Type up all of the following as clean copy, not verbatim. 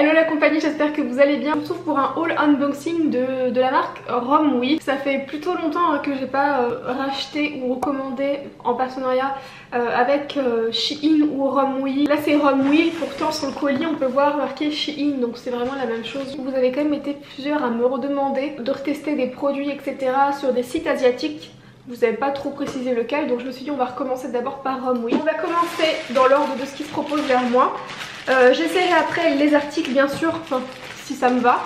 Hello la compagnie, j'espère que vous allez bien. On se retrouve pour un haul unboxing de la marque Romwe. Ça fait plutôt longtemps que j'ai pas racheté ou recommandé en partenariat avec Shein ou Romwe. Là c'est Romwe, pourtant sur le colis on peut voir marqué Shein, donc c'est vraiment la même chose. Vous avez quand même été plusieurs à me redemander de retester des produits etc. sur des sites asiatiques. Vous n'avez pas trop précisé lequel, donc je me suis dit on va recommencer d'abord par Romwe. On va commencer dans l'ordre de ce qui se propose vers moi. J'essaierai après les articles bien sûr, enfin, si ça me va.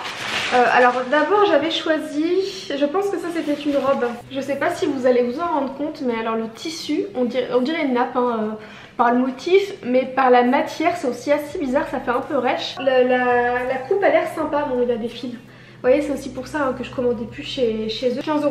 Alors d'abord j'avais choisi, je pense que ça c'était une robe. Je sais pas si vous allez vous en rendre compte, mais alors le tissu, on dirait une nappe hein, par le motif, mais par la matière c'est aussi assez bizarre, ça fait un peu rêche. La coupe a l'air sympa, bon il y a des fils. Vous voyez, c'est aussi pour ça hein, que je commandais plus chez eux. 15,50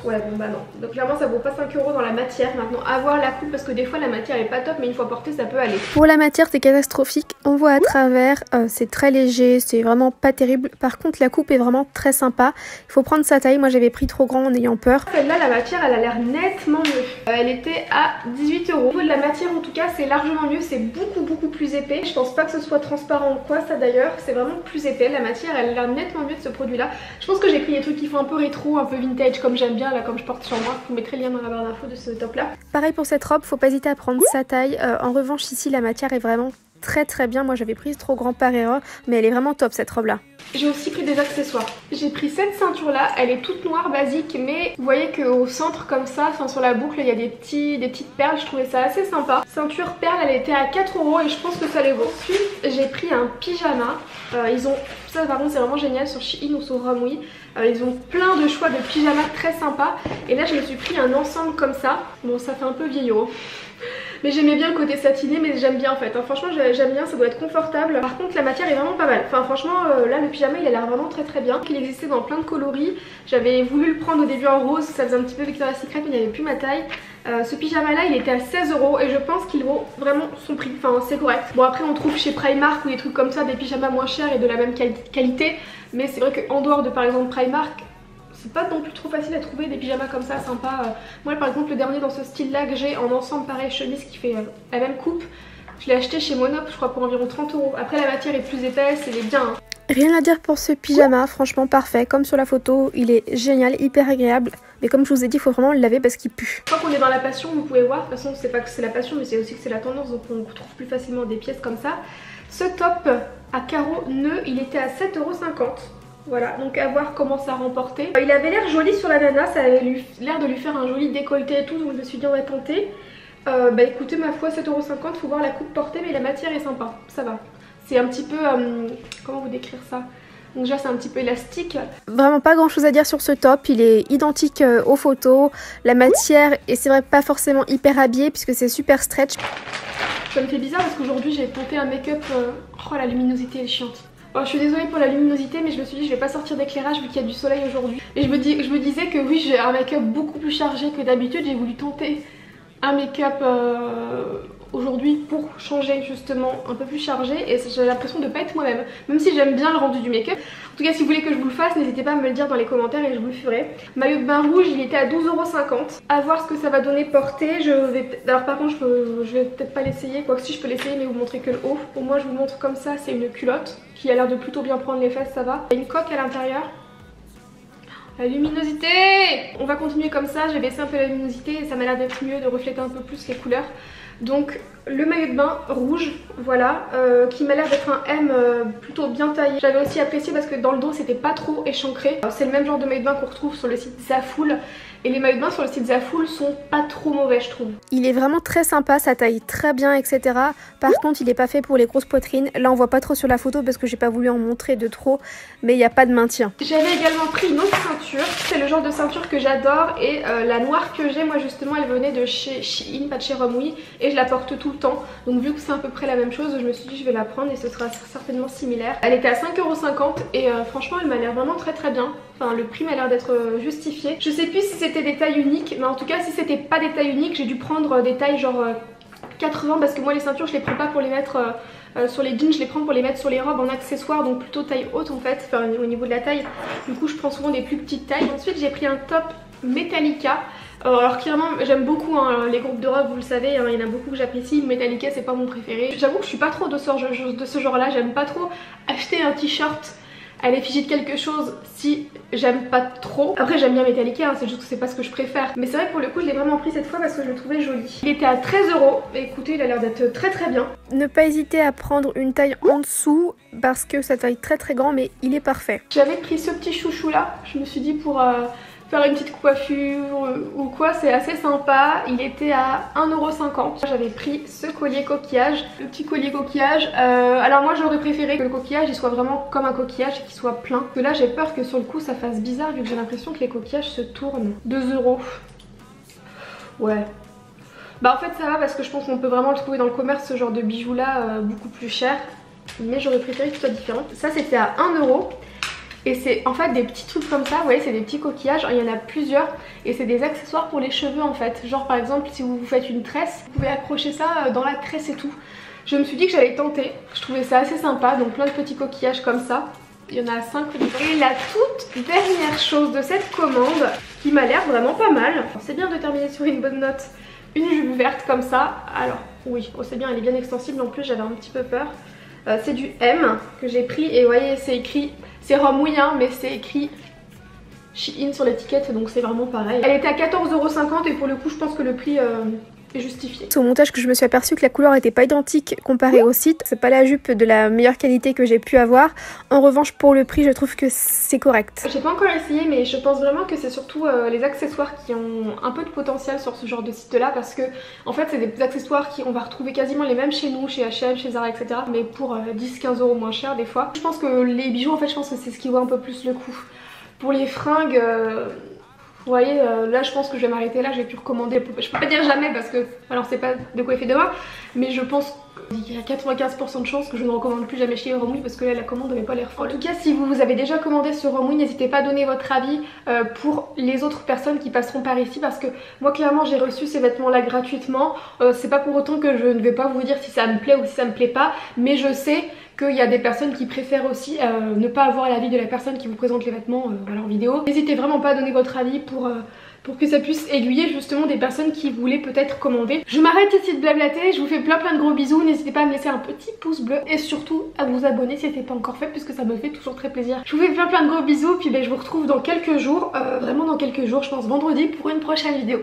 €, ouais bon bah non. Donc clairement ça vaut pas 5 € dans la matière. Maintenant à voir la coupe parce que des fois la matière est pas top, mais une fois portée ça peut aller. Pour la matière c'est catastrophique, on voit à travers, c'est très léger, c'est vraiment pas terrible. Par contre la coupe est vraiment très sympa. Il faut prendre sa taille, moi j'avais pris trop grand en ayant peur. Celle-là la matière elle a l'air nettement mieux. Elle était à 18 €. Au niveau de la matière en tout cas c'est largement mieux, c'est beaucoup plus épais. Je pense pas que ce soit transparent ou quoi ça d'ailleurs, c'est vraiment plus épais. La matière elle a l'air nettement mieux de ce produit là. Je pense que j'ai pris des trucs qui font un peu rétro, un peu vintage comme j'aime bien là, comme je porte sur moi. Je vous mettrai le lien dans la barre d'infos de ce top là. Pareil pour cette robe, faut pas hésiter à prendre sa taille. En revanche ici la matière est vraiment très bien. Moi j'avais pris trop grand par erreur, mais elle est vraiment top cette robe là. J'ai aussi pris des accessoires. J'ai pris cette ceinture là, elle est toute noire basique, mais vous voyez qu'au centre comme ça, enfin sur la boucle il y a des petites perles, je trouvais ça assez sympa. Ceinture perle, elle était à 4 € et je pense que ça les vaut. Ensuite j'ai pris un pyjama, ils ont, ça par contre c'est vraiment génial sur Shein ou sur Romwe, ils ont plein de choix de pyjamas très sympas. Et là je me suis pris un ensemble comme ça, bon ça fait un peu vieillot. Mais j'aimais bien le côté satiné, mais j'aime bien en fait. Hein. Franchement j'aime bien, ça doit être confortable. Par contre la matière est vraiment pas mal. Enfin franchement là le pyjama il a l'air vraiment très bien. Il existait dans plein de coloris. J'avais voulu le prendre au début en rose, ça faisait un petit peu Victoria's Secret mais il n'y avait plus ma taille. Ce pyjama là il était à 16 € et je pense qu'il vaut vraiment son prix. Enfin c'est correct. Bon après on trouve chez Primark ou des trucs comme ça des pyjamas moins chers et de la même qualité. Mais c'est vrai qu'en dehors de par exemple Primark, c'est pas non plus trop facile à trouver des pyjamas comme ça sympas. Moi par exemple le dernier dans ce style là que j'ai en ensemble pareil chemise qui fait la même coupe, je l'ai acheté chez Monop je crois pour environ 30 €. Après la matière est plus épaisse, elle est bien hein. Rien à dire pour ce pyjama, franchement parfait, comme sur la photo, il est génial, hyper agréable. Mais comme je vous ai dit, il faut vraiment le laver parce qu'il pue. Je crois qu'on est dans la passion, vous pouvez voir, de toute façon c'est pas que c'est la passion mais c'est aussi que c'est la tendance, donc on trouve plus facilement des pièces comme ça. Ce top à carreaux nœuds, il était à 7,50 €. Voilà, donc à voir comment ça remportait. Il avait l'air joli sur la nana, ça avait l'air de lui faire un joli décolleté et tout, donc je me suis dit on va tenter. Bah écoutez ma foi 7,50 €, faut voir la coupe portée mais la matière est sympa, ça va. C'est un petit peu, comment vous décrire ça? Donc déjà c'est un petit peu élastique. Vraiment pas grand chose à dire sur ce top, il est identique aux photos. La matière est c'est vrai pas forcément hyper habillée puisque c'est super stretch. Ça me fait bizarre parce qu'aujourd'hui j'ai tenté un make-up, oh la luminosité elle est chiante. Oh, je suis désolée pour la luminosité mais je me suis dit je vais pas sortir d'éclairage vu qu'il y a du soleil aujourd'hui. Et je me disais que oui j'ai un make-up beaucoup plus chargé que d'habitude, j'ai voulu tenter un make-up aujourd'hui pour changer justement un peu plus chargé et j'ai l'impression de pas être moi-même. Même si j'aime bien le rendu du make-up. En tout cas si vous voulez que je vous le fasse n'hésitez pas à me le dire dans les commentaires et je vous le ferai. Maillot de bain rouge il était à 12,50 €. À voir ce que ça va donner porté. Alors par contre je vais peut-être pas l'essayer, quoique si je peux l'essayer mais vous montrer que le haut. Pour moi je vous montre comme ça, c'est une culotte qui a l'air de plutôt bien prendre les fesses, ça va. Il y a une coque à l'intérieur. La luminosité! On va continuer comme ça, j'ai baissé un peu la luminosité et ça m'a l'air d'être mieux, de refléter un peu plus les couleurs. Donc le maillot de bain rouge, voilà, qui m'a l'air d'être un M plutôt bien taillé. J'avais aussi apprécié parce que dans le dos c'était pas trop échancré. C'est le même genre de maillot de bain qu'on retrouve sur le site Zaful. Et les maillots de bain sur le site Zaful sont pas trop mauvais je trouve. Il est vraiment très sympa, ça taille très bien etc. Par contre il est pas fait pour les grosses poitrines. Là on voit pas trop sur la photo parce que j'ai pas voulu en montrer de trop. Mais il n'y a pas de maintien. J'avais également pris une autre ceinture. C'est le genre de ceinture que j'adore. Et la noire que j'ai moi justement elle venait de chez Shein, pas de chez Romwe. Et je la porte tout le temps. Donc vu que c'est à peu près la même chose je me suis dit je vais la prendre et ce sera certainement similaire. Elle était à 5,50 € et franchement elle m'a l'air vraiment très bien. Enfin le prix m'a l'air d'être justifié. Je sais plus si c'était des tailles uniques mais en tout cas si c'était pas des tailles uniques j'ai dû prendre des tailles genre 80 parce que moi les ceintures je les prends pas pour les mettre sur les jeans, je les prends pour les mettre sur les robes en accessoire, donc plutôt taille haute en fait, enfin, au niveau de la taille. Du coup je prends souvent des plus petites tailles. Ensuite j'ai pris un top Metallica Alors clairement j'aime beaucoup hein, les groupes de rock, vous le savez, hein, il y en a beaucoup que j'apprécie. Metallica c'est pas mon préféré. J'avoue que je suis pas trop de ce genre là, j'aime pas trop acheter un t-shirt à l'effigie de quelque chose si j'aime pas trop. Après j'aime bien Metallica, hein, c'est juste que c'est pas ce que je préfère. Mais c'est vrai que pour le coup je l'ai vraiment pris cette fois parce que je le trouvais joli. Il était à 13 €. Écoutez, il a l'air d'être très très bien. Ne pas hésiter à prendre une taille en dessous parce que ça taille très grand, mais il est parfait. J'avais pris ce petit chouchou là, je me suis dit pour faire une petite coiffure ou quoi, c'est assez sympa. Il était à 1,50 €. J'avais pris ce collier coquillage, le petit collier coquillage. Alors moi j'aurais préféré que le coquillage il soit vraiment comme un coquillage et qu'il soit plein. Parce que là j'ai peur que sur le coup ça fasse bizarre vu que j'ai l'impression que les coquillages se tournent. 2 €. Ouais. Bah en fait ça va parce que je pense qu'on peut vraiment le trouver dans le commerce ce genre de bijoux là beaucoup plus cher. Mais j'aurais préféré qu'il soit différent. Ça c'était à 1 €. Et c'est en fait des petits trucs comme ça, vous voyez, c'est des petits coquillages, il y en a plusieurs. Et c'est des accessoires pour les cheveux en fait. Genre par exemple si vous vous faites une tresse, vous pouvez accrocher ça dans la tresse et tout. Je me suis dit que j'allais tenter, je trouvais ça assez sympa. Donc plein de petits coquillages comme ça. Il y en a 5. Et la toute dernière chose de cette commande qui m'a l'air vraiment pas mal. C'est bien de terminer sur une bonne note. Une jupe verte comme ça. Alors oui, oh, c'est bien, elle est bien extensible en plus, j'avais un petit peu peur. C'est du M que j'ai pris et vous voyez c'est écrit, c'est Romwe hein, mais c'est écrit Shein sur l'étiquette donc c'est vraiment pareil. Elle était à 14,50 € et pour le coup je pense que le prix est justifié. C'est au montage que je me suis aperçue que la couleur n'était pas identique comparée au site. C'est pas la jupe de la meilleure qualité que j'ai pu avoir. En revanche pour le prix je trouve que c'est correct. J'ai pas encore essayé mais je pense vraiment que c'est surtout les accessoires qui ont un peu de potentiel sur ce genre de site là. Parce que en fait c'est des accessoires qu'on va retrouver quasiment les mêmes chez nous, chez H&M, chez Zara etc. Mais pour 10-15 € moins cher des fois. Je pense que les bijoux en fait je pense que c'est ce qui vaut un peu plus le coup. Pour les fringues... Vous voyez, là je pense que je vais m'arrêter là, je vais plus recommander. Je peux pas dire jamais parce que alors c'est pas de quoi il fait demain, mais je pense qu'il y a 95% de chances que je ne recommande plus jamais chez Romwe parce que là la commande n'avait pas l'air folle. En tout cas si vous avez déjà commandé sur Romwe, n'hésitez pas à donner votre avis pour les autres personnes qui passeront par ici parce que moi clairement j'ai reçu ces vêtements là gratuitement. C'est pas pour autant que je ne vais pas vous dire si ça me plaît ou si ça me plaît pas, mais je sais qu'il y a des personnes qui préfèrent aussi ne pas avoir l'avis de la personne qui vous présente les vêtements en vidéo. N'hésitez vraiment pas à donner votre avis pour que ça puisse aiguiller justement des personnes qui voulaient peut-être commander. Je m'arrête ici de blablater, je vous fais plein de gros bisous, n'hésitez pas à me laisser un petit pouce bleu et surtout à vous abonner si ce n'était pas encore fait puisque ça me fait toujours très plaisir. Je vous fais plein de gros bisous puis je vous retrouve dans quelques jours, vraiment dans quelques jours, je pense vendredi pour une prochaine vidéo.